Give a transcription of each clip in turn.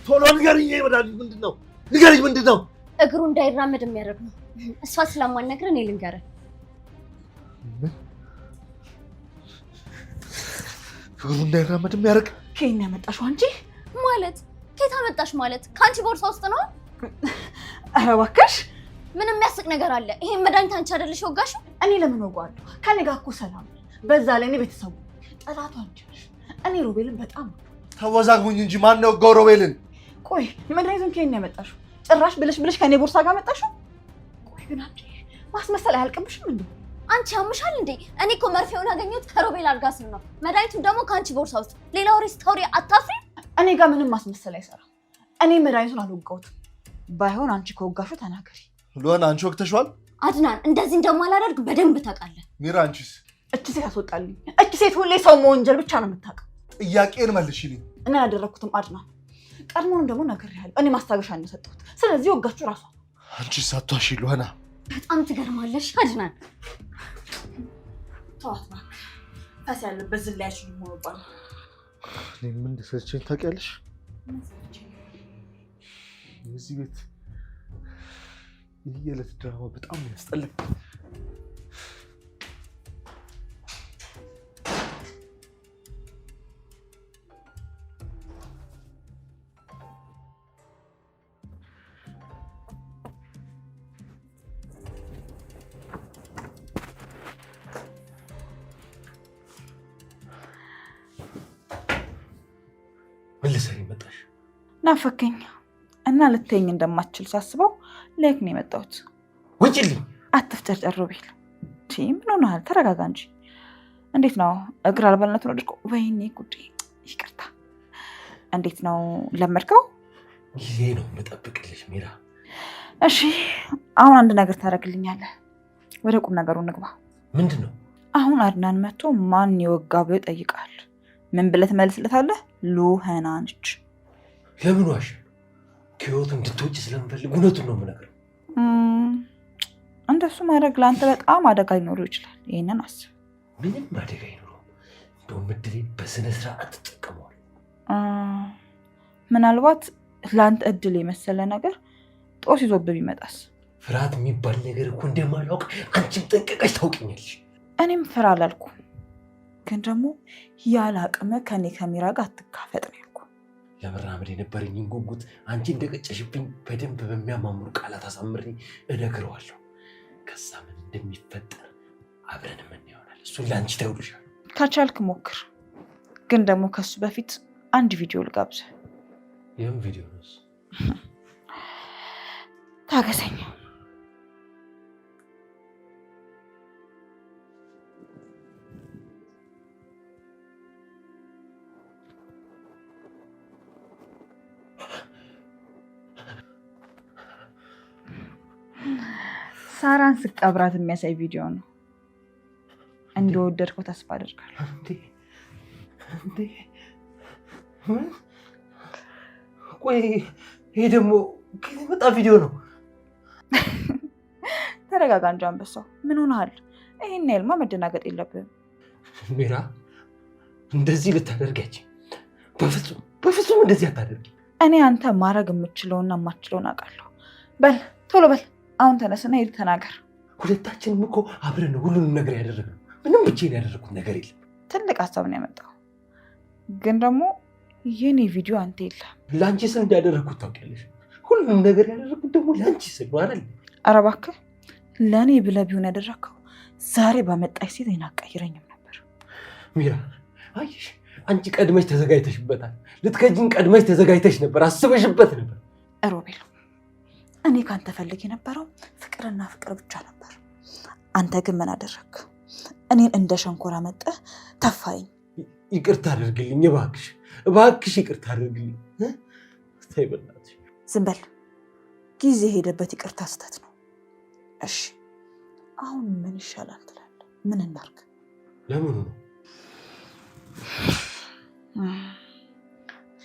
ቶሎ ንገሪኝ። መድኃኒት ምንድነው? ንገሪኝ ምንድነው? እግሩ እንዳይራመድ የሚያደርግ ነው። እሷ ስለማልነግርህ እኔ ልንገርህ። እግሩ እንዳይራመድ የሚያደርግ ከየት ነው ያመጣሽው አንቺ? ማለት ከየት አመጣሽ ማለት? ከአንቺ ቦርሳ ውስጥ ነው? ኧረ እባክሽ ምን የሚያስቅ ነገር አለ? ይሄን መድኃኒት አንቺ አይደለሽ ወጋሽው? እኔ ለምን ወጋዋለሁ? ከኔ ጋር እኮ ሰላም። በዛ ላይ እኔ ቤተሰቡ ጠላቷ አንቺ ነሽ። እኔ ሮቤልን በጣም ተወዛግቡኝ እንጂ ማን ነው ወጋው ሮቤልን? ቆይ መድኃኒቱን ከየት ነው ያመጣሽው? ጭራሽ ብለሽ ከኔ ቦርሳ ጋር መጣሽው? ቆይ ግን አንቺ ማስመሰል አያልቅብሽም እንዴ? አንቺ ያምሻል እንዴ? እኔ እኮ መርፌውን ያገኘሁት ከሮቤል አልጋ ስር ነው። መድኃኒቱን ደግሞ ከአንቺ ቦርሳ ውስጥ። ሌላ ወሬ ስታወሪ አታፍሪ? እኔ ጋር ምንም ማስመሰል አይሰራም። እኔ መድኃኒቱን አልወጋሁትም። ባይሆን አንቺ ከወጋሽው ተናገሪ። ሉዋን አንቺ ወቅተሽዋል? አድናን እንደዚህ እንደማላደርግ በደንብ ታውቃለህ። ሚራ አንቺስ? እቺ ሴት አስወጣልኝ። እቺ ሴት ሁሌ ሰው መወንጀል ብቻ ነው የምታውቀው። ጥያቄን መልሽልኝ። እኔ ያደረኩትም አድናን ቀድሞውንም ደግሞ ነግሬሃለሁ። እኔ ማስታገሻ ነው የሰጠሁት። ስለዚህ ወጋችሁ ራሷ። አንቺስ አትዋሺ ሉዋና። በጣም ትገርማለሽ አድናን። ተዋት እባክህ። ፈስ ያለበት ዝላያችን ይሆንባል። እኔ ምን እንደሰለቸኝ ታውቂያለሽ? እዚህ ቤት የየዕለት ድራማ በጣም ያስጠላል። ምን ልትሰሪ መጣሽ? ናፈከኝ እና ልትይኝ እንደማትችል ሳስበው ላይክ ነው የመጣሁት። ውጪልኝ! አትፍጨርጨር ሮቤል። ምን ሆነሃል? ተረጋጋ እንጂ። እንዴት ነው እግር አልባልነቱን ወድቆ? ወይኔ ጉዴ! ይቅርታ። እንዴት ነው ለመድከው? ጊዜ ነው የምጠብቅልሽ ሚራ። እሺ አሁን አንድ ነገር ታደርግልኛለህ። ወደ ቁም ነገሩ እንግባ። ምንድን ነው? አሁን አድናን መጥቶ ማን የወጋ ብሎ ይጠይቃል። ምን ብለህ ትመልስለታለህ? ሉሃና ነች። ለምን ዋሽ? ከህይወቱ እንድትወጪ ስለምፈልግ እውነቱን ነው የምነግረው። እንደሱ ማድረግ ለአንተ በጣም አደጋ ሊኖረው ይችላል። ይህንን አስብ። ምንም አደጋ አይኖረውም። እንደውም እድሌን በስነ ስርዓት ትጠቀመዋል። ምናልባት ለአንተ እድል የመሰለ ነገር ጦስ ይዞብህ ቢመጣስ? ፍርሃት የሚባል ነገር እኮ እንደማላውቅ አንቺም ጠንቀቀሽ ታውቂኛለሽ። እኔም ፍራ አላልኩም፣ ግን ደግሞ ያለ አቅመ ከኔ ከሚራ ጋር አትጋፈጥ ነው ያልኩህ። ለመራመድ የነበረኝን ጉጉት አንቺ እንደቀጨሽብኝ በደንብ በሚያማምሩ ቃላት አሳምሬ እነግረዋለሁ። ከዛ ምን እንደሚፈጠር አብረን ምን ይሆናል እሱን ለአንቺ ተውልሻል። ከቻልክ ሞክር፣ ግን ደግሞ ከሱ በፊት አንድ ቪዲዮ ልጋብዝህ። ይህም ቪዲዮ ነው? ታገሰኝ። ሳራን ስቀብራት የሚያሳይ ቪዲዮ ነው። እንደወደድከው ተስፋ አደርጋለሁ። ቆይ ይሄ ደግሞ ከመጣ ቪዲዮ ነው? ተረጋጋ እንጂ አንበሳው፣ ምን ሆነሃል? ይሄን ያልማ መደናገጥ የለብህም። ሚራ እንደዚህ ልታደርጊያች? በፍጹም እንደዚህ አታደርጊ። እኔ አንተ ማድረግ የምችለውና የማትችለውን አውቃለሁ። በል ቶሎ በል አሁን ተነስና ሄድ ተናገር። ሁለታችንም እኮ አብረን ሁሉንም ነገር ያደረግነው፣ ምንም ብቻዬን ያደረግኩት ነገር የለም። ትልቅ ሀሳብ ነው ያመጣው፣ ግን ደግሞ የኔ ቪዲዮ አንተ የለም። ለአንቺ ስል እንዳደረግኩት ታውቂያለሽ። ሁሉንም ነገር ያደረግኩት ደግሞ ለአንቺ ስል ነው አይደል? ኧረ እባክህ ለእኔ ብለህ ቢሆን ያደረግከው ዛሬ ባመጣሽ ሴት እኔን አትቀይረኝም ነበር። ሚራ አየሽ፣ አንቺ ቀድመሽ ተዘጋጅተሽበታል። ልትከጂኝ ቀድመሽ ተዘጋጅተሽ ነበር፣ አስበሽበት ነበር። ሮቤል እኔ ካንተ ፈልግ የነበረው ፍቅርና ፍቅር ብቻ ነበር። አንተ ግን ምን አደረግ? እኔን እንደ ሸንኮራ መጠህ ተፋኝ። ይቅርታ አድርግልኝ እባክሽ፣ እባክሽ ይቅርታ አድርግልኝ። ተይ በእናትሽ። ዝም በል፣ ጊዜ ሄደበት ይቅርታ ስህተት ነው። እሺ አሁን ምን ይሻላል ትላለህ? ምን እናድርግ? ለምኑ ነው?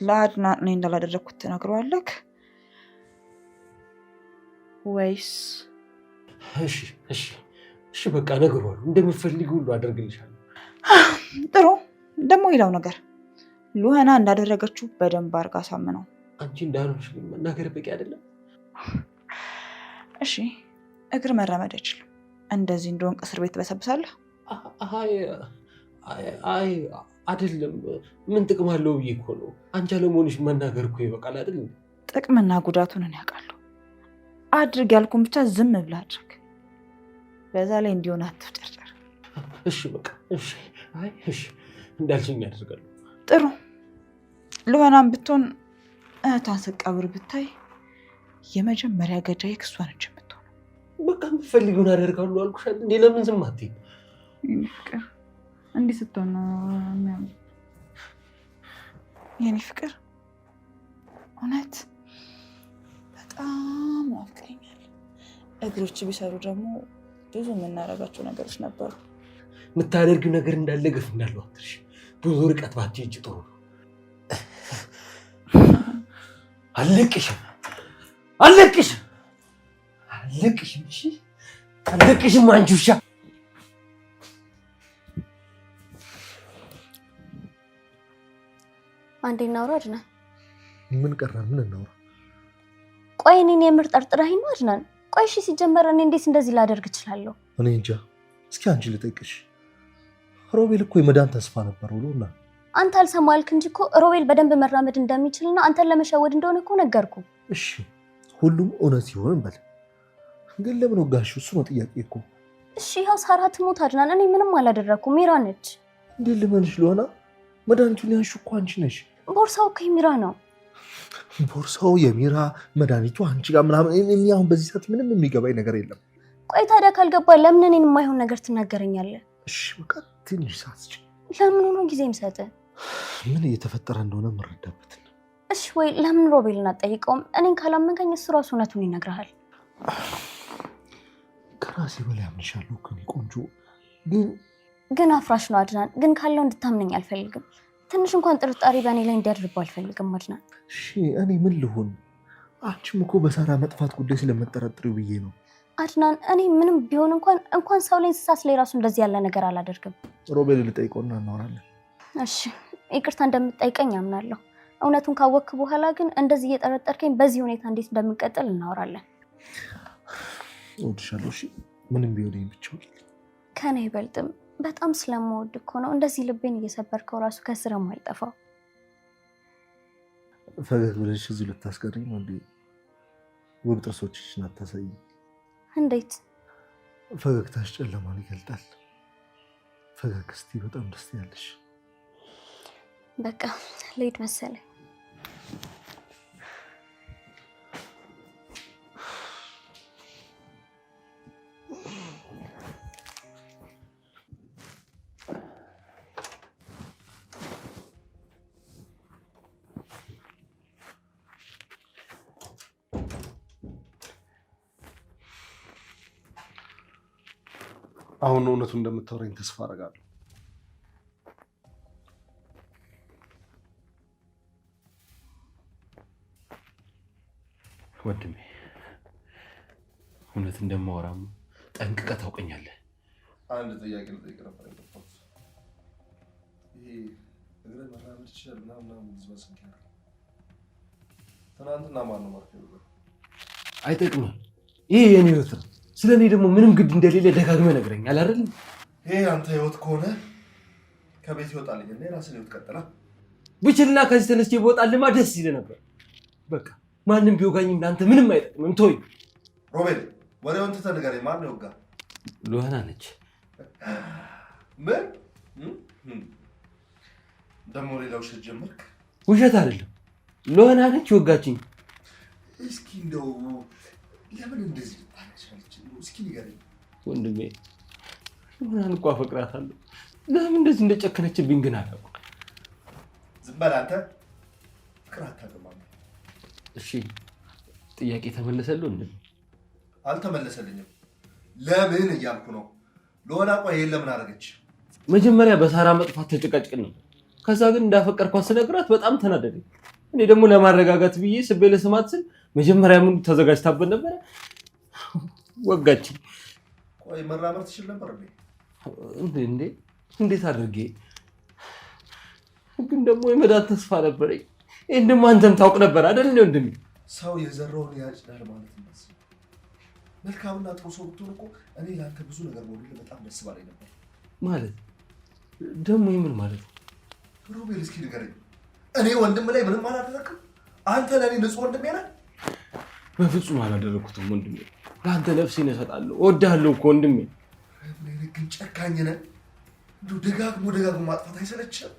ለአድናን እኔ እንዳላደረግኩት ትነግረዋለህ ወይስ? እሺ በቃ እነግረዋለሁ። እንደምትፈልጊው ሁሉ አደርግልሻለሁ። ጥሩ። ደግሞ ሌላው ነገር ሉሃና እንዳደረገችው በደንብ አድርጋ አሳምነው። አንቺ እንዳልሆንሽ ግን መናገር በቂ አይደለም? እሺ እግር መራመድ አይችልም። እንደዚህ እንደሆንክ እስር ቤት ትበሰብሳለህ? አይ አይደለም። ምን ጥቅም አለው ብዬ እኮ ነው። አንቺ አለመሆንሽ መናገር እኮ ይበቃል አይደል? ጥቅምና ጉዳቱን እኔ አውቃለሁ። አድርግ ያልኩን ብቻ ዝም ብለህ አድርግ። በዛ ላይ እንዲሆን አትፍጨርጨር። እሺ በቃ እሺ። አይ እሺ እንዳልሽኝ አደርጋለሁ። ጥሩ። ልሆናም ብትሆን እህቷን ስቀብር ብታይ የመጀመሪያ ገዳይ ክሷ ነች የምትሆነው። በቃ የምትፈልጊውን አደርጋለሁ አልኩሽ አይደል? እንዴ ለምን ዝም አትይም? ፍቅር እንዲህ ስትሆን ነው የሚያምር። የኔ ፍቅር እውነት በጣም ናፍቀኛል። እግሮች ቢሰሩ ደግሞ ብዙ የምናደርጋቸው ነገሮች ነበሩ። የምታደርጊው ነገር እንዳለ ገፍ እንዳለው አትርሽ። ብዙ ርቀት ባትሄጂ ጥሩ ነው። አለቅሽም። እሺ አለቅሽም አንቺ ውሻ። አንዴ እናውራ አድናን። ምን ቀረ? ምን እናውራ? ቆይ እኔን የምር ጠርጥረኸኝ ነው አድናን? ቆይ እሺ ሲጀመር እኔ እንዴት እንደዚህ ላደርግ እችላለሁ? እኔ እንጃ። እስኪ አንቺ ልጠይቅሽ። ሮቤል እኮ የመዳን ተስፋ ነበር ብሎና አንተ አልሰማልክ እንጂ እኮ ሮቤል በደንብ መራመድ እንደሚችልና አንተን ለመሸወድ እንደሆነ እኮ ነገርኩ። እሺ ሁሉም እውነት ይሆን በል፣ ግን ለምን ወጋሽ? እሱ ነው ጥያቄ እኮ። እሺ ያው ሳራ ትሞት አድናን፣ እኔ ምንም አላደረኩም። ሚራ ነች። እንዴት ልመንሽ? ለሆነ መድኃኒቱን ያንሹ እኮ አንቺ ነሽ። ቦርሳው እኮ የሚራ ነው። ቦርሳው የሚራ፣ መድኃኒቱ አንቺ ጋር ምናምን። እኔ አሁን በዚህ ሰዓት ምንም የሚገባኝ ነገር የለም። ቆይ ታዲያ ካልገባ ለምን እኔን የማይሆን ነገር ትናገረኛለህ? እሺ በቃ ትንሽ ሰዓት ስጪኝ። ለምን ሆኖ ጊዜ የምሰጥህ? ምን እየተፈጠረ እንደሆነ የምረዳበት። እሺ ወይ ለምን ሮቤልን አትጠይቀውም? እኔን ካላመንከኝ እሱ ራሱ እውነቱን ይነግርሃል። ከራሴ በላይ አምንሻለሁ እኮ እኔ ቆንጆ። ግን አፍራሽ ነው አድናን። ግን ካለው እንድታምነኝ አልፈልግም። ትንሽ እንኳን ጥርጣሬ በእኔ ላይ እንዲያድርብ አልፈልግም አድናን። እሺ እኔ ምን ልሆን? አንቺም እኮ በሳራ መጥፋት ጉዳይ ስለምጠረጥሪው ብዬ ነው አድናን። እኔ ምንም ቢሆን እንኳን ሰው ላይ እንስሳት ላይ ራሱ እንደዚህ ያለ ነገር አላደርግም። ሮቤል ልጠይቀውና እናወራለን። እሺ ይቅርታ እንደምትጠይቀኝ አምናለሁ። እውነቱን ካወቅክ በኋላ ግን እንደዚህ እየጠረጠርከኝ በዚህ ሁኔታ እንዴት እንደምንቀጥል እናወራለን። እወድሻለሁ። እሺ ምንም ቢሆን ብቻ ከኔ አይበልጥም። በጣም ስለምወድ እኮ ነው እንደዚህ ልቤን እየሰበርከው ራሱ ከስር የማይጠፋው። ፈገግ ብለሽ እዚህ ልታስቀሪኝ ነው እንዴ? ውብ ጥርሶችሽን አታሳይኝ። እንዴት? ፈገግታሽ ጨለማን ይገልጣል። ፈገግ እስቲ፣ በጣም ደስ ያለሽ። በቃ ልሂድ መሰለኝ። አሁን እውነቱ እንደምታወራኝ ተስፋ አደርጋለሁ። ወንድሜ እውነት እንደማወራም ጠንቅቀህ ታውቀኛለህ። አንድ ጥያቄ ልጠይቅህ ነበር የገባሁት። ይሄ እግረ መራመድ ይችላል ምናምን ዝባስን ትናንትና ማነው ማርኬ ብሎ አይጠቅምም። ይሄ የኔ ህይወት ነው። ስለ እኔ ደግሞ ምንም ግድ እንደሌለ ደጋግመህ ነግረኛል አይደል? ይሄ አንተ ህይወት ከሆነ ከቤት ይወጣልኝ እና የራስን ህይወት ቀጥላ ብችልና ከዚህ ተነስቼ በወጣልማ ደስ ይለህ ነበር። በቃ ማንም ቢወጋኝ እናንተ ምንም አይጠቅምም። ተወኝ። ሮቤል ወሬውን ትተህ ንገረኝ። ማን ነው የወጋ? ሉሃና ነች። ምን ደግሞ ሌላ ውሸት ጀመርክ? ውሸት አይደለም፣ ሉሃና ነች የወጋችኝ። እስኪ እንደው ለምን እንደዚህ ልታነሳለች? እስኪ ንገረኝ ወንድሜ። ሉሃናን እኮ አፈቅራታለሁ። ለምን እንደዚህ እንደጨከነችብኝ ግን አላውቅም። ዝም በል አንተ። ፍቅር አታውቅም። እሺ ጥያቄ ተመለሰልህ? ወንድሜ አልተመለሰልኝም። ለምን እያልኩ ነው። ሉሃና ቆይ ይሄን ለምን አደረገች? መጀመሪያ በሳራ መጥፋት ተጨቃጭቀን ነው። ከዛ ግን እንዳፈቀርኳት ስነግራት በጣም ተናደደኝ። እኔ ደግሞ ለማረጋጋት ብዬ ስቤ ለስማት ስል መጀመሪያ ምን ተዘጋጅታበት ነበረ፣ ወጋችኝ። ቆይ መራመድ ትችል ነበር እንዴ? እንዴት አድርጌ? ግን ደግሞ የመዳን ተስፋ ነበረኝ። እንደማ አንተም ታውቅ ነበር አይደል ነው ወንድሜ? ሰው የዘራውን ያጭዳል ማለት ነው። መልካምና ጥሩ ሰው ብትሆን እኮ እኔ ለአንተ ብዙ ነገር ወዲህ በጣም ደስ ባለኝ ነበር። ማለት ደግሞ ምን ማለት ነው? ሮቤል እስኪ ንገረኝ፣ እኔ ወንድም ላይ ምንም አላደረግም? አንተ ለእኔ ንጹህ ወንድሜ ነህ? በፍጹም አላደረኩትም ወንድሜ። ለአንተ ነፍሴን እሰጣለሁ፣ እወድሃለሁ እኮ ወንድሜ። ምን ግን ጨካኝ ነህ። እንደው ደጋግሞ ማጥፋት አይሰለችም?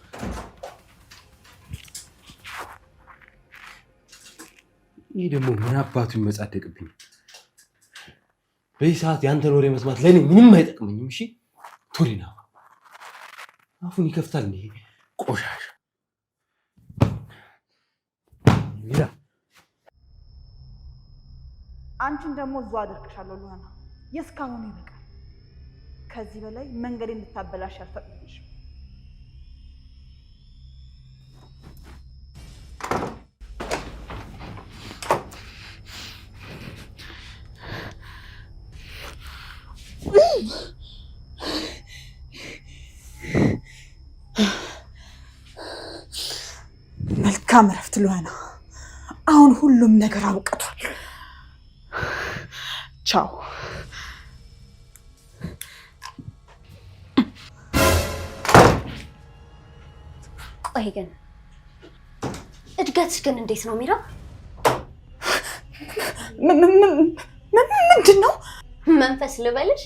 ይህ ደግሞ ምን አባቱ ይመጻደቅብኝ? በዚህ ሰዓት ያንተን ወሬ መስማት ለእኔ ምንም አይጠቅመኝም። እሺ ቶሪና አፉን ይከፍታል። ይሄ ቆሻሻ ሌላ አንቺን ደግሞ እዛው አደርግሻለሁ ሉሃና። የእስካሁኑ ይበቃል። ከዚህ በላይ መንገድ እንድታበላሽ አልፈቅድልሽም። መልካም እረፍት ሉሃና። አሁን ሁሉም ነገር አብቅቷል። ቻው። ቆይ ግን እድገትሽ ግን እንዴት ነው ሚራ? ምንድን ነው? መንፈስ ልበልሽ?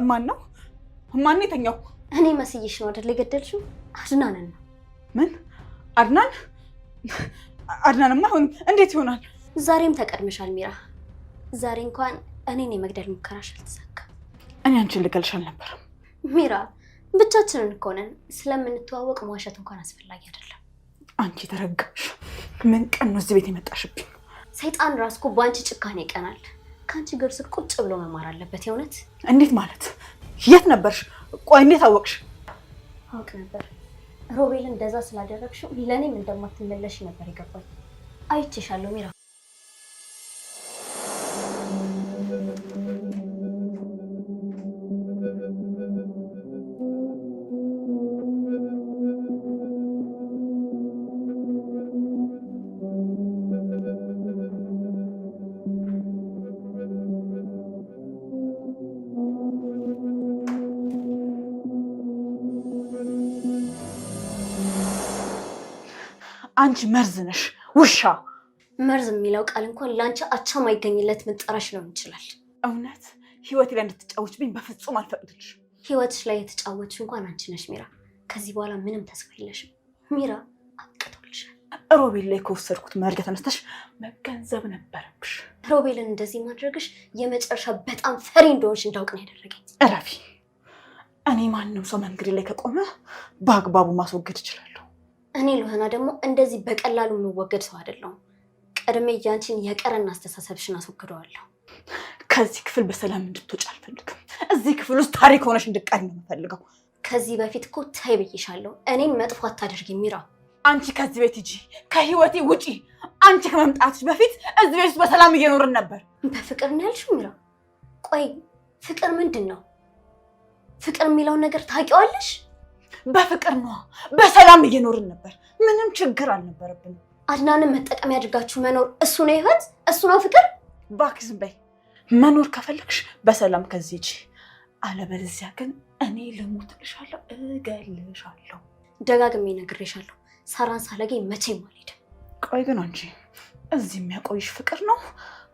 ማን ነው? ማን የተኛው? እኔ መስይሽ ነው አይደል የገደልሽው? አድናንን ነው። ምን? አድናን? አድናንማ አሁን እንዴት ይሆናል? ዛሬም ተቀድመሻል ሚራ። ዛሬ እንኳን እኔን የመግደል ሙከራሽ አልተሳካም። እኔ አንቺን ልገልሽ አልነበረም ሚራ። ብቻችንን እኮ ነን። ስለምንተዋወቅ መዋሸት እንኳን አስፈላጊ አይደለም። አንቺ ተረጋሽ። ምን ቀን ነው እዚህ ቤት የመጣሽብኝ? ሰይጣን ራስ እኮ በአንቺ ጭካኔ ይቀናል። ከአንቺ ግር ስር ቁጭ ብሎ መማር አለበት። የእውነት እንዴት ማለት? የት ነበርሽ? ቆይ እንዴት አወቅሽ? አውቅ ነበር። ሮቤልን እንደዛ ስላደረግሽው ለእኔም እንደማትመለሽ ነበር የገባኝ። አይቼሻለሁ ሚራ። አንቺ መርዝ ነሽ ውሻ። መርዝ የሚለው ቃል እንኳን ለአንቺ አቻ ማይገኝለት መጠራሽ ሊሆን ይችላል። እውነት ህይወቴ ላይ እንድትጫወችብኝ በፍጹም አልፈቅድልሽም። ህይወትሽ ላይ የተጫወትሽ እንኳን አንቺ ነሽ ሚራ። ከዚህ በኋላ ምንም ተስፋ የለሽም ሚራ። አብቅቶልሻል። ሮቤል ላይ ከወሰድኩት መርገ ተነስተሽ መገንዘብ ነበረብሽ። ሮቤልን እንደዚህ ማድረግሽ የመጨረሻ በጣም ፈሪ እንደሆንሽ እንዳውቅ ነው ያደረገኝ። እረፊ። እኔ ማንም ሰው መንገድ ላይ ከቆመ በአግባቡ ማስወገድ እችላለሁ። እኔ ሉሃና ደግሞ እንደዚህ በቀላሉ የምወገድ ሰው አይደለሁም። ቀድሜ ያንቺን የቀረና አስተሳሰብሽን አስወግደዋለሁ። ከዚህ ክፍል በሰላም እንድትወጪ አልፈልግም። እዚህ ክፍል ውስጥ ታሪክ ሆነሽ እንድትቀሪ ነው የምፈልገው። ከዚህ በፊት እኮ ታይ ብዬሻለሁ። እኔን መጥፎ አታደርጊ ሚራ። አንቺ ከዚህ ቤት ሂጂ፣ ከህይወቴ ውጪ። አንቺ ከመምጣትሽ በፊት እዚህ ቤት ውስጥ በሰላም እየኖርን ነበር። በፍቅር ነው ያልሽው ሚራ? ቆይ ፍቅር ምንድን ነው? ፍቅር የሚለውን ነገር ታውቂዋለሽ? በፍቅር ነው በሰላም እየኖርን ነበር። ምንም ችግር አልነበረብንም። አድናንን መጠቀሚያ አድርጋችሁ መኖር እሱ ነው ህይወት? እሱ ነው ፍቅር? እባክሽ ዝም በይ። መኖር ከፈለግሽ በሰላም ከዚህ ሂጂ፣ አለበለዚያ ግን እኔ ልሞትልሻለሁ፣ እገልሻለሁ። ደጋግሜ ነግሬሻለሁ። ሳራን ሳላገኝ መቼም አልሄድም። ቆይ ግን አንቺ እዚህ የሚያቆይሽ ፍቅር ነው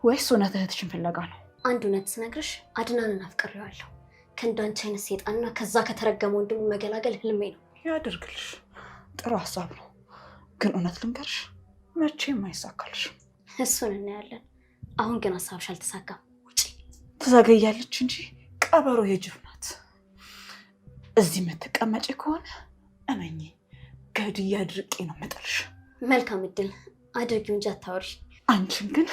ወይስ እውነት እህትሽን ፍለጋ ነው? አንድ እውነት ስነግርሽ አድናንን አፍቅሬዋለሁ። ከእንዳንቺ አይነት ሴጣንና ከዛ ከተረገመ ወንድሙ መገላገል ህልሜ ነው። ያደርግልሽ። ጥሩ ሀሳብ ነው። ግን እውነት ልንገርሽ መቼም አይሳካልሽም። እሱን እናያለን። አሁን ግን ሀሳብሽ አልተሳካም። ውጪ። ትዘገያለች እንጂ ቀበሮ የጅብ ናት። እዚህ የምትቀመጪ ከሆነ እመኚ ገድዬ አድርቄ ነው መጠልሽ። መልካም እድል። አድርጊው እንጂ አታወሪ። አንቺን ግን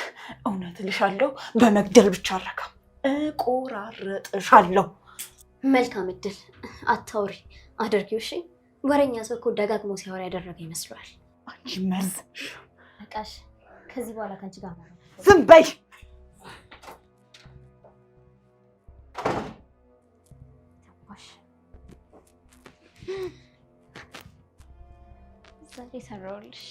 እውነት እልሻለሁ በመግደል ብቻ አረጋም፣ እቆራረጥሻለሁ። መልካም እድል። አታውሪ፣ አድርጊው። እሺ። ወሬኛ ሰው እኮ ደጋግሞ ሲያወራ ያደረገ ይመስለዋል። አንቺ መርዝ። በቃሽ። ከዚህ በኋላ ከአንቺ ጋር ዝም በይ። የሰራሁልሽ።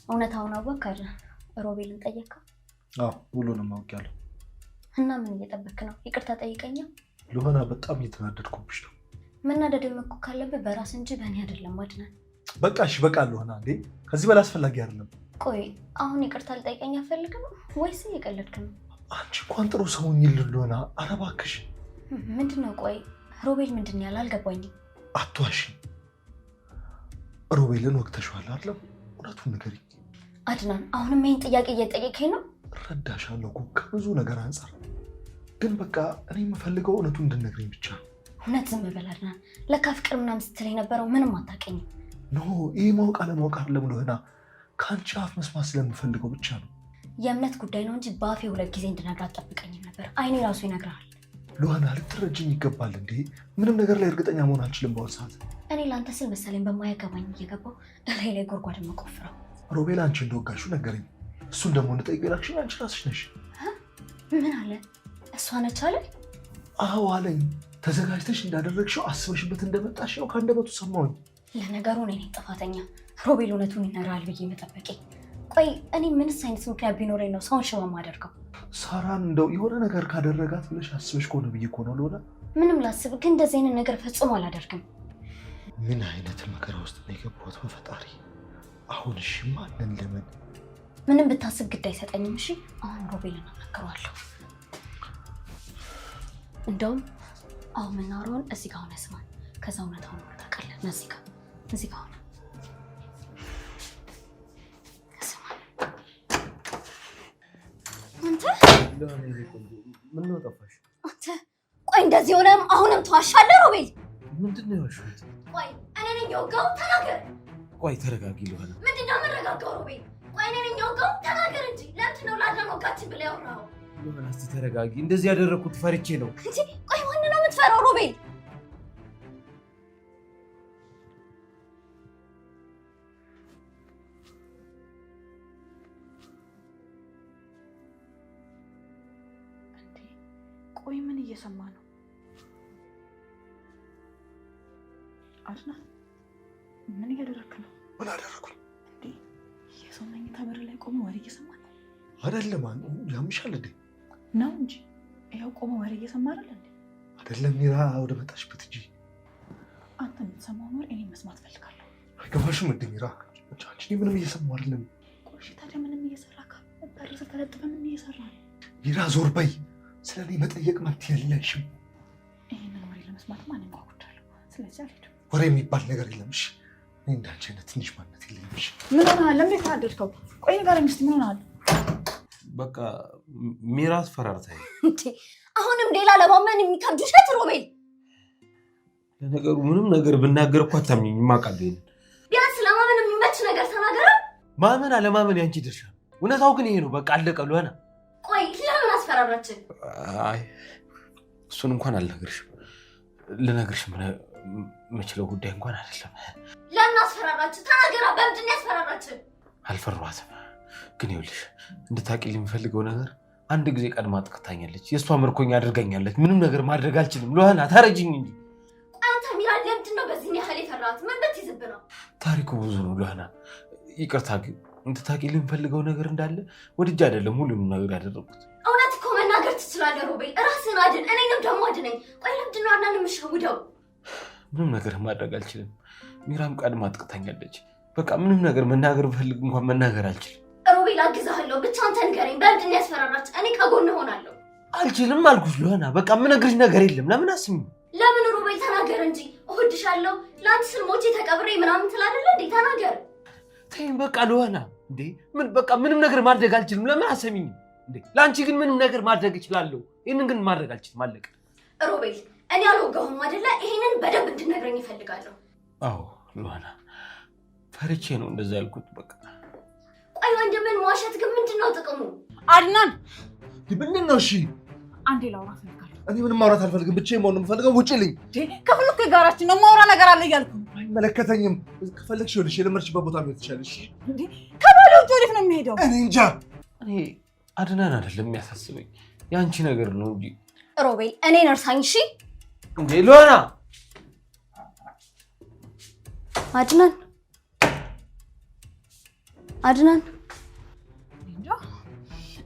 እውነታውን አወቅ አይደል? ሮቤልን ጠየቅከው? አዎ ሁሉንም አውቄያለሁ። እና ምን እየጠበክ ነው? ይቅርታ ጠይቀኛ። ሉሃና በጣም እየተናደድኩብሽ ነው። መናደድም እኮ ካለብህ በራስ እንጂ በእኔ አይደለም። አድናን በቃ እሺ በቃ ሉሃና፣ እንዴ ከዚህ በላይ አስፈላጊ አይደለም። ቆይ አሁን ይቅርታ ልጠይቀኝ አፈልግም ወይስ እየቀለድክ ነው? አንቺ እንኳን ጥሩ ሰው ነኝ ሉሃና፣ ኧረ እባክሽ። ምንድነው? ቆይ ሮቤል ምንድን ያለ አልገባኝም። አትዋሺ። ሮቤልን ወቅተሽዋል አይደል? እውነቱን ንገሪኝ። አድናን አሁንም ይሄን ጥያቄ እየጠየቀኝ ነው? እረዳሻለሁ እኮ ከብዙ ነገር አንጻር፣ ግን በቃ እኔ የምፈልገው እውነቱን እንድነግረኝ ብቻ ነው። እውነት ዝም በል አድናን። ለካ ፍቅር ምናምን ስትል የነበረው ምንም አታውቀኝም። ኖ ይሄ ማወቅ አለማወቅ አይደለም ሉሃና፣ ከአንቺ አፍ መስማት ስለምፈልገው ብቻ ነው። የእምነት ጉዳይ ነው እንጂ በአፌ 2 ጊዜ እንድነግር አትጠብቀኝም ነበር። አይኔ ራሱ ይነግርሃል። ሉሃና ልትረጅኝ ይገባል እንዴ። ምንም ነገር ላይ እርግጠኛ መሆን አልችልም በአሁኑ ሰዓት። እኔ ለአንተ ስል መሰለኝ በማያገባኝ እየገባው እላይ ላይ ጎድጓድ መቆፍረው። ሮቤል አንቺ እንደወጋሹ ነገረኝ። እሱን ደግሞ እንጠይቅ የላክሽኝ አንቺ ራስሽ ነሽ። ምን አለ? እሷ ነች አለ? አዎ አለኝ። ተዘጋጅተሽ እንዳደረግሽው አስበሽበት እንደመጣሽ ነው ከአንደበቱ ሰማሁኝ። ለነገሩ እኔ ነኝ ጥፋተኛ፣ ሮቤል እውነቱን ይነግራል ብዬ መጠበቄ። ቆይ እኔ ምንስ አይነት ምክንያት ቢኖረኝ ነው ሰውን ሽባ ማደርገው? ሳራን እንደው የሆነ ነገር ካደረጋት ብለሽ አስበሽ ከሆነ ብዬ እኮ ነው ሉሃና። ምንም ላስብ፣ ግን እንደዚህ አይነት ነገር ፈጽሞ አላደርግም። ምን አይነት መከራ ውስጥ ነው የገባሁት በፈጣሪ። አሁን እሺ ማንን ለምን? ምንም ብታስብ ግድ አይሰጠኝም። እሺ አሁን ሮቤልን አናግረዋለሁ። እንደውም አሁን የምናወራውን እዚህ ጋር ሆነ ስማን፣ ከዛ እውነታውን ታውቃለህ። እዚህ ጋር ሆነ ስማን። አንተ ምን ነው ጠፋሽ? አንተ ቆይ እንደዚህ ሆነም አሁንም ተዋሻለህ ሮቤል? ምንድን ነው ያልሽው? ቆይ እኔ ነኝ የወጋው? ተናገር። ቆይ ተረጋጊ ሉሃና። ምንድን ነው የምረጋጋው ሮቤል? ቆይ እኔ ነኝ የወጋው? ተናገር እንጂ። ለምንድን ነው ላዳን ወጋችን ብለህ ያወራኸው? ሉሃና እስቲ ተረጋጊ። እንደዚህ ያደረኩት ፈርቼ ነው እንጂ። ቆይ ማን ነው የምትፈራው ሮቤል? ቆይ ምን እየሰማ ነው? አድናን ምን እያደረክ ነው? ምን አደረኩኝ እንዴ? የሰው መኝታ በር ላይ ቆመ ወሬ እየሰማ ነው አይደለም? ያምሻል እንዴ? ነው እንጂ ይኸው ቆመ ወሬ እየሰማ አይደል እንዴ? አይደለም ሚራ፣ ወደ መጣሽበት እንጂ አንተ የምትሰማውን ወሬ እኔ መስማት ፈልጋለሁ። አይገባሽም እንዴ ሚራ? አንቺ ምንም እየሰማሁ አይደለም። ቆይ ታዲያ ምንም እየሰራ በር ስር ተለጥፈ ምን እየሰራ ነው? ሚራ ዞር በይ። ስለኔ መጠየቅ መብት የለሽም። ይሄንን ወሬ ለመስማት ማንም ጓጉቻለሁ። ስለዚህ አልሄድም። ወሬ የሚባል ነገር የለም። እሺ እኔ እንዳንቺ አይነት ትንሽ ማንነት የለኝም። እሺ ምን ሆነሃል? ለምን ታደርከው? ቆይ ንገረኝ እስኪ ምን ሆነሃል? በቃ ሚራ አስፈራርታኝ። እንዴ አሁንም ሌላ ለማመን የሚከብድ ውሸት ሮቤል። ለነገሩ ምንም ነገር ብናገር እኮ አታምኚኝም አውቃለሁ። ቢያንስ ለማመን የሚመች ነገር ተናገረ። ማመን አለማመን ያንቺ ድርሻ። እውነታው ግን ይሄ ነው። በቃ አለቀ ሉሃና። ቆይ ለምን አስፈራራችን? አይ እሱን እንኳን አልነግርሽም። ልነግርሽ የምችለው ጉዳይ እንኳን አይደለም። ለምን አስፈራራችን? ተናገራ። በምንድን ነው ያስፈራራችን? አልፈራኋትም፣ ግን ይኸውልሽ እንድታቂልኝ የምፈልገው ነገር አንድ ጊዜ ቀድማ አጥቅታኛለች። የእሷ ምርኮኛ አድርጋኛለች። ምንም ነገር ማድረግ አልችልም ሉሃና፣ ታረጅኝ እንጂ። አንተ ሚራን ለምንድን ነው በዚህ ያህል የፈራሃት? ምን ብትይዝብ ነው? ታሪኩ ብዙ ነው ሉሃና። ይቅርታ ግን እንድታቂልኝ የምፈልገው ነገር እንዳለ ወድጄ አይደለም ሁሉንም ነገር ያደረጉት። እውነት እኮ መናገር ትችላለህ ሮቤል። ራስህን አድን፣ እኔንም ደግሞ አድነኝ። ቆይ ለምንድን ነው አናን የምሸውደው? ምንም ነገር ማድረግ አልችልም። ሚራም ቀድማ አጥቅታኛለች። በቃ ምንም ነገር መናገር ብፈልግ እንኳን መናገር አልችልም። ሮቤል አግዛለሁ፣ ብቻ አንተ ንገረኝ። በምንድን ነው ያስፈራራች? እኔ ከጎን እሆናለሁ። አልችልም አልኩሽ ሉሃና። በቃ የምነግርሽ ነገር የለም። ለምን አስሚ? ለምን ሮቤል ተናገር እንጂ። እወድሻለሁ፣ ለአንቺ ስል ሞቼ ተቀብሬ ምናምን ትላለህ እንዴ? ተናገር። ተይኝ በቃ ሉሃና። እንዴ ምን በቃ ምንም ነገር ማድረግ አልችልም። ለምን አሰሚኝ እንዴ? ለአንቺ ግን ምንም ነገር ማድረግ እችላለሁ። ይህንን ግን ማድረግ አልችልም። አለቀ። ሮቤል እኔ አልወጋሁም አይደለ? ይሄንን በደንብ እንድነግረኝ ይፈልጋለሁ። አዎ ሉሃና፣ ፈርቼ ነው እንደዛ ያልኩት። በቃ ቆይ ወንድምን መዋሸት ግን ምንድን ነው ጥቅሙ? አድናን ምንድን ነው? እሺ አንዴ ላውራ ፈልጋለሁ። እኔ ምንም ማውራት አልፈልግም። ብቻዬን መሆን ነው የምፈልገው። ውጪልኝ። ክፍሉ እኮ የጋራችን ነው። ማውራ ነገር አለ እያልኩ። አይ አይመለከተኝም። ከፈለግሽ ይኸውልሽ የለመድሽበት ቦታ መሄድ ትችያለሽ። እንዴ ከባለ ውጭ ወዴት ነው የሚሄደው? እኔ እንጃ። እኔ አድናን አይደለም የሚያሳስበኝ ያንቺ ነገር ነው እንጂ። ሮቤል እኔን እርሳኝ እሺ። እንዴ ሉዋና አድናን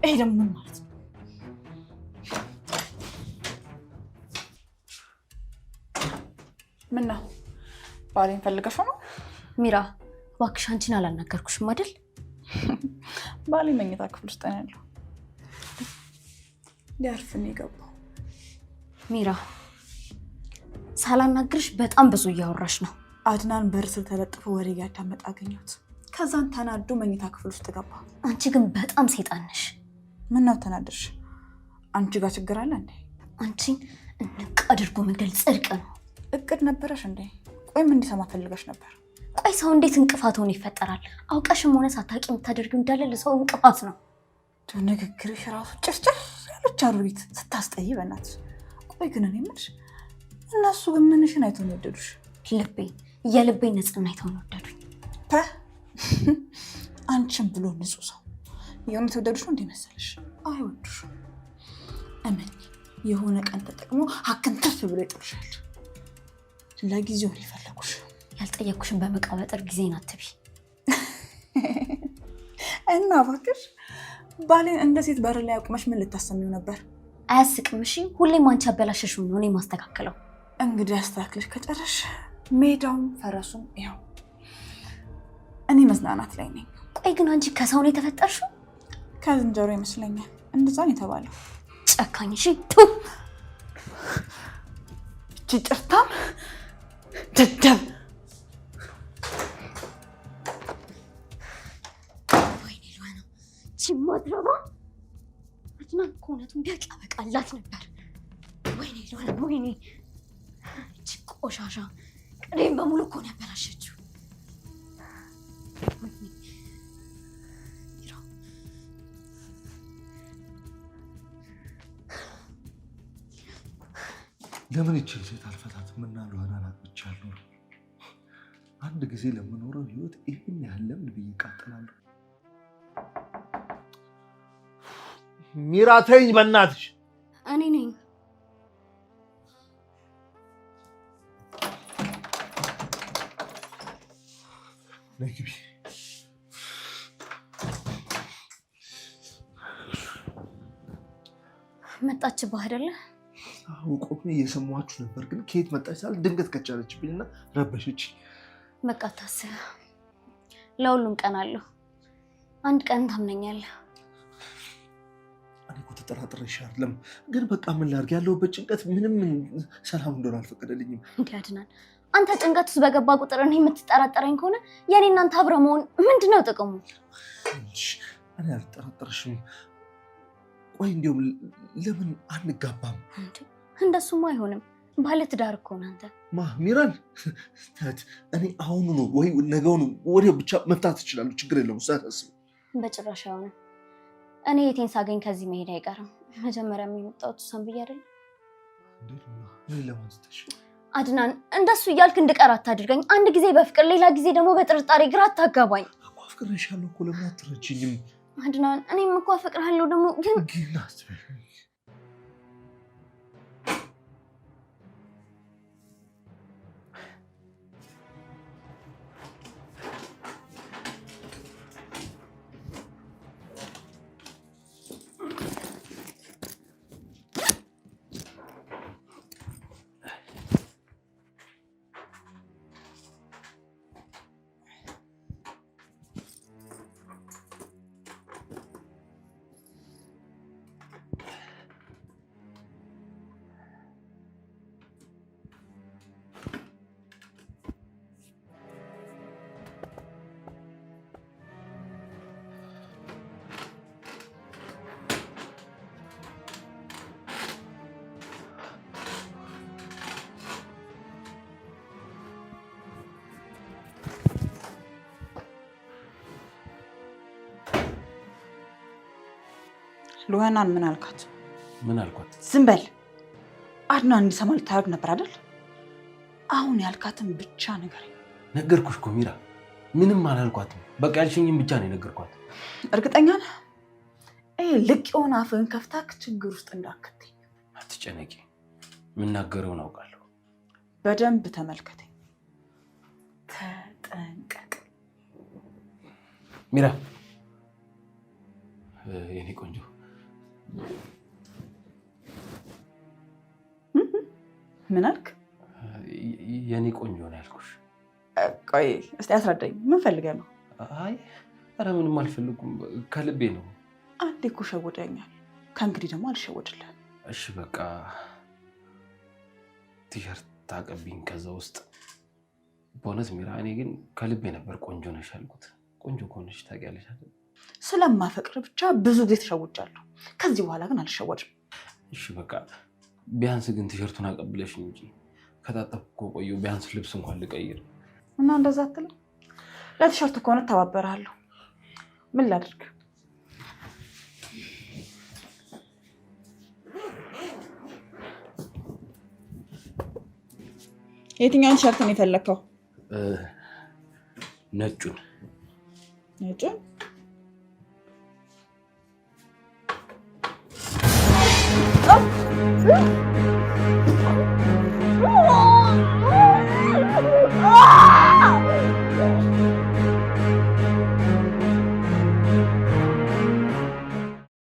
ይሄ ደግሞ ምን ማለት ነው? ምን ነው ባሌን ፈልገሽው ነው? ሚራ እባክሽ አንቺን አላናገርኩሽም አይደል? ባሌ መኝታ ክፍል ውስጥ ነው ያለው። ሊያርፍ ነው የገባው። ሚራ ሳላናግርሽ በጣም ብዙ እያወራሽ ነው። አድናን በር ስር ተለጥፎ ወሬ እያዳመጠ አገኘሁት። ከዛን ተናዶ መኝታ ክፍል ውስጥ ገባ። አንቺ ግን በጣም ሰይጣን ነሽ። ምን ነው ተናደርሽ? አንቺ ጋር ችግር አለ እንዴ? አንቺን እንቅ አድርጎ መግደል ጽድቅ ነው። እቅድ ነበረሽ እንዴ? ቆይ ምን እንዲሰማ ፈልገሽ ነበር? ቆይ ሰው እንዴት እንቅፋት ሆኖ ይፈጠራል? አውቀሽም ሆነ ሳታውቂ የምታደርጊው እንዳለ ለሰው እንቅፋት ነው። ንግግርሽ ራሱ ጭርጭር ያለች አሩሪት ስታስጠይ በእናትሽ። ቆይ ግን እኔ የምልሽ እነሱ ግን ምንሽን አይተው ነው የወደዱሽ? የልቤን ንጽህና አይተው ነው የወደዱኝ። አንቺን ብሎ ንጹህ ሰው የሆነ ተወደዱሽ ነው እንዴ መሰለሽ? አይወዱሽም። እመኝ የሆነ ቀን ተጠቅሞ ሀክንተፍ ብሎ ይጥሩሻል። ለጊዜው ነው የፈለጉሽ። ያልጠየኩሽን በመቃበጥር ጊዜን አትቢ። እና እባክሽ ባሌን እንደ ሴት በር ላይ አቁመሽ ምን ልታሰሚው ነበር? አያስቅም? እሺ ሁሌም አንቺ አበላሸሽው ነው እኔ ማስተካከለው። እንግዲህ አስተካክለሽ ከጨረሽ ሜዳውም ፈረሱም ያው እኔ መዝናናት ላይ ነኝ። ቆይ ግን አንቺ ከሰው ነው የተፈጠርሽው? ከዝንጀሮ ይመስለኛል። እንደዛ ነው የተባለው። ጨካኝ። እሺ እቺ ጭርታም ደደብ። ወይኔ ሉዋና ቺማድራባ አድናን እውነቱን ቢያውቅ ያበቃላት ነበር። ወይኔ ሉዋና ወይኔ እቺ ቆሻሻ ቅዴን በሙሉ እኮ ነው ያበላሸችው። ለምን ይችል ሴት አልፈታትም እና ሉዋናን አጥቻለሁ። አንድ ጊዜ ለምኖረው ህይወት ይህን ያህል ለምን ብዬ እቃጥላለሁ? ሚራ ተይኝ በእናትሽ። እኔ ነኝ። ነይ ግቢ። መጣችብህ አይደለ? ቆሜ እየሰማችሁ ነበር፣ ግን ከየት መጣች ሳል ድንገት ከቻለችብኝና ረበሸች። በቃ ታስብ። ለሁሉም ቀን አለው። አንድ ቀን ታምነኛለህ። እኔ እኮ ተጠራጥሬሽ አይደለም፣ ግን በቃ ምን ላድርግ፣ ያለሁበት ጭንቀት ምንም ሰላም እንደሆነ አልፈቀደልኝም። እንዲህ አድናን፣ አንተ ጭንቀት ውስጥ በገባ ቁጥር እኔ የምትጠራጠረኝ ከሆነ የኔ እናንተ አብረ መሆን ምንድነው ጥቅሙ? እኔ አልጠራጠርሽም። ቆይ እንዲያውም ለምን አንጋባም? እንደሱማ አይሆንም። ባለ ትዳር እኮ ነህ አንተ። ሚራን እኔ አሁኑ ነው ወይ ነገውኑ ወዲያው ብቻ መፍታት እችላለሁ። ችግር የለውም። ሳታስብ በጭራሽ አይሆንም። እኔ የቴን ሳገኝ ከዚህ መሄድ አይቀርም። መጀመሪያ የመጣሁት እሷን ብዬ አይደለም። አድናን እንደሱ እያልክ እንድቀር አታድርገኝ። አንድ ጊዜ በፍቅር ሌላ ጊዜ ደግሞ በጥርጣሬ ግራ አታጋባኝ። አፍቅሬሻለሁ እኮ ለምን አትረጂኝም? አድናን እኔም እኮ አፈቅርሃለሁ ደግሞ ግን ሉዋናን ምን አልካት? ምን አልኳት? ዝም በል። አድናን እንዲሰማ ልታደርግ ነበር አይደል? አሁን ያልካትን ብቻ ነገር ነገርኩሽ እኮ ሚራ፣ ምንም አላልኳትም። በቃ ያልሽኝም ብቻ ነው የነገርኳት። እርግጠኛ ነህ? ልቅ የሆነ አፍህን ከፍታክ ችግር ውስጥ እንዳትከተኝ። አትጨነቂ፣ የምናገረውን አውቃለሁ። በደንብ ተመልከተኝ፣ ተጠንቀቅ። ሚራ የኔ ቆንጆ፣ ምን አልክ? የኔ ቆንጆ ነው ያልኩሽ። ቆይ እስቲ አስረዳኝ፣ ምን ፈልገህ ነው? አይ ኧረ ምንም አልፈልጉም፣ ከልቤ ነው። አንዴ እኮ ሸውደኛል፣ ከእንግዲህ ደግሞ አልሸወድልህም። እሺ በቃ ቲሸርት ታቀብኝ ከዛ ውስጥ። በእውነት ሚራ፣ እኔ ግን ከልቤ ነበር ቆንጆ ነሽ ያልኩት። ቆንጆ ከሆነሽ ታውቂያለሽ አይደል? ስለማፈቅር ብቻ ብዙ ጊዜ ተሸውጃለሁ። ከዚህ በኋላ ግን አልሸወድም። እሺ በቃ ቢያንስ ግን ቲሸርቱን አቀብለሽ እንጂ ከታጠብኩ ቆየሁ። ቢያንስ ልብስ እንኳን ልቀይር እና እንደዛ አትልም? ለቲሸርቱ ከሆነ ተባበራለሁ። ምን ላድርግ? የትኛውን ቲሸርት ነው የፈለከው? ነጩን። ነጩን?